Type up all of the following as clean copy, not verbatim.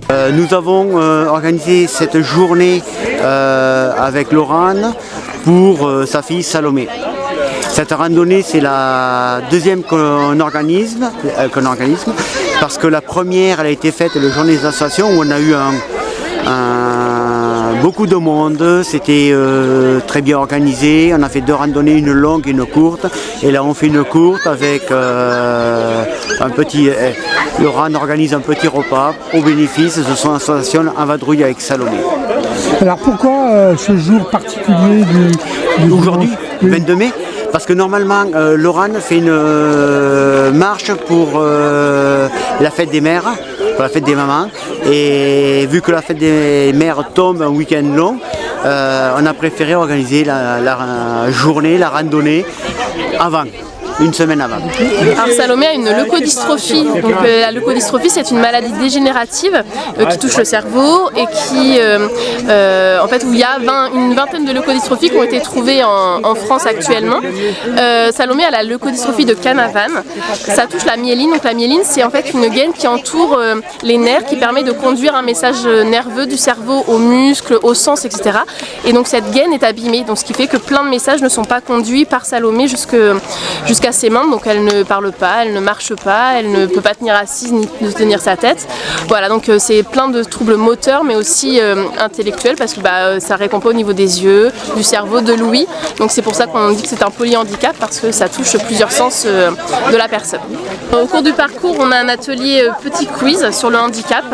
Nous avons organisé cette journée avec Laurent pour sa fille Salomé. Cette randonnée, c'est la deuxième qu'on organise, parce que la première, elle a été faite le jour des associations où on a eu beaucoup de monde, c'était très bien organisé. On a fait 2 randonnées, une longue et une courte. Et là, on fait une courte avec un petit. Laurent organise un petit repas au bénéfice de son association En Vadrouille avec Salomé. Alors pourquoi ce jour particulier du aujourd'hui, 22 mai? Parce que normalement, Laurent fait une marche pour la fête des mères, pour la fête des mamans. Et vu que la fête des mères tombe un week-end long, on a préféré organiser la journée, la randonnée avant. Une semaine avant. Alors Salomé a une leucodystrophie. Donc, la leucodystrophie, c'est une maladie dégénérative qui touche le cerveau et qui, en fait, où il y a une vingtaine de leucodystrophies qui ont été trouvées en France actuellement. Salomé a la leucodystrophie de Canavan. Ça touche la myéline. Donc la myéline, c'est en fait une gaine qui entoure les nerfs, qui permet de conduire un message nerveux du cerveau aux muscles, aux sens, etc. Et donc cette gaine est abîmée. Donc ce qui fait que plein de messages ne sont pas conduits par Salomé jusqu'à ses membres, donc elle ne parle pas, elle ne marche pas, elle ne peut pas tenir assise ni tenir sa tête. Voilà, donc c'est plein de troubles moteurs mais aussi intellectuels parce que ça répond pas au niveau des yeux, du cerveau, de l'ouïe. Donc c'est pour ça qu'on dit que c'est un polyhandicap parce que ça touche plusieurs sens de la personne. Au cours du parcours, on a un atelier petit quiz sur le handicap.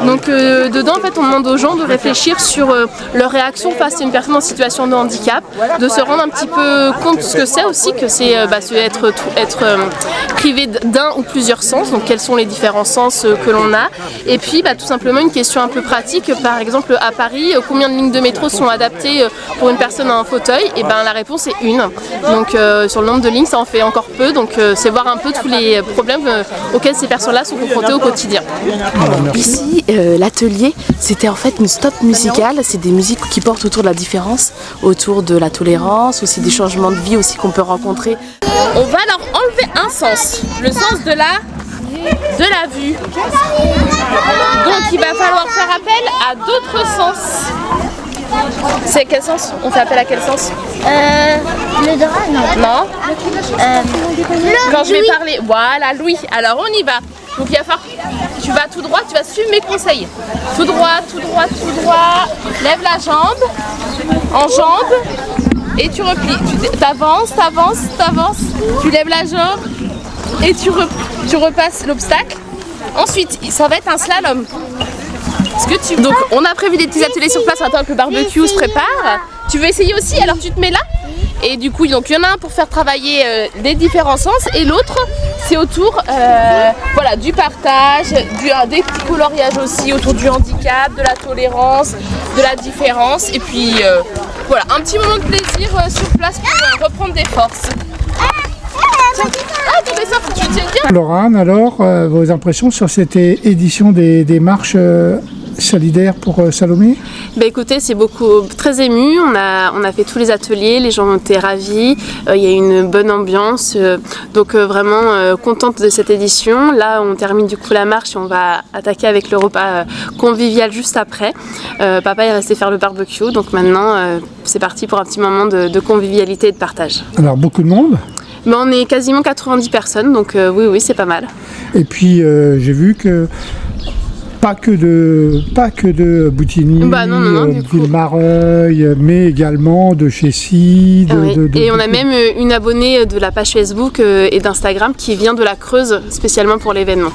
Donc dedans, en fait, on demande aux gens de réfléchir sur leur réaction face à une personne en situation de handicap, de se rendre un petit peu compte de ce que c'est aussi, que c'est être privé d'un ou plusieurs sens, donc quels sont les différents sens que l'on a, et puis tout simplement une question un peu pratique, par exemple à Paris, combien de lignes de métro sont adaptées pour une personne en fauteuil, et la réponse est 1. Donc sur le nombre de lignes ça en fait encore peu, donc c'est voir un peu tous les problèmes auxquels ces personnes-là sont confrontées au quotidien. Ici, l'atelier, c'était en fait une stop musicale, c'est des musiques qui portent autour de la différence, autour de la tolérance, aussi des changements de vie aussi qu'on peut rencontrer. On va leur enlever un sens, le sens de la vue. Donc il va falloir faire appel à d'autres sens. C'est quel sens? On fait appel à quel sens? Le droit, non. Quand je vais parler, voilà, Louis. Alors on y va. Donc il va falloir, tu vas tout droit, tu vas suivre mes conseils. Tout droit, tout droit, tout droit. Lève la jambe, en jambe. Et tu replies, tu avances, tu lèves la jambe et tu repasses l'obstacle. Ensuite, ça va être un slalom. Donc on a prévu des petits ateliers sur place, attends que le barbecue se prépare. Tu veux essayer aussi? Alors tu te mets là. Et du coup, donc il y en a un pour faire travailler les différents sens et l'autre c'est autour du partage, des petits coloriages aussi autour du handicap, de la tolérance, de la différence et puis voilà, un petit moment de plaisir sur place pour reprendre des forces. Tu tiens bien. Laurent, alors, vos impressions sur cette édition des marches solidaires pour Salomé? Écoutez, c'est très ému. On a fait tous les ateliers, les gens ont été ravis. Il y a une bonne ambiance. Donc vraiment contente de cette édition. Là, on termine du coup la marche et on va attaquer avec le repas convivial juste après. Papa est resté faire le barbecue. Donc maintenant, c'est parti pour un petit moment de convivialité et de partage. Alors, beaucoup de monde? Mais on est quasiment 90 personnes, donc oui, c'est pas mal. Et puis, j'ai vu que pas que de Boutigny, Ville-Mareuil, mais également de Chessy. Et on a même une abonnée de la page Facebook et d'Instagram qui vient de la Creuse spécialement pour l'événement.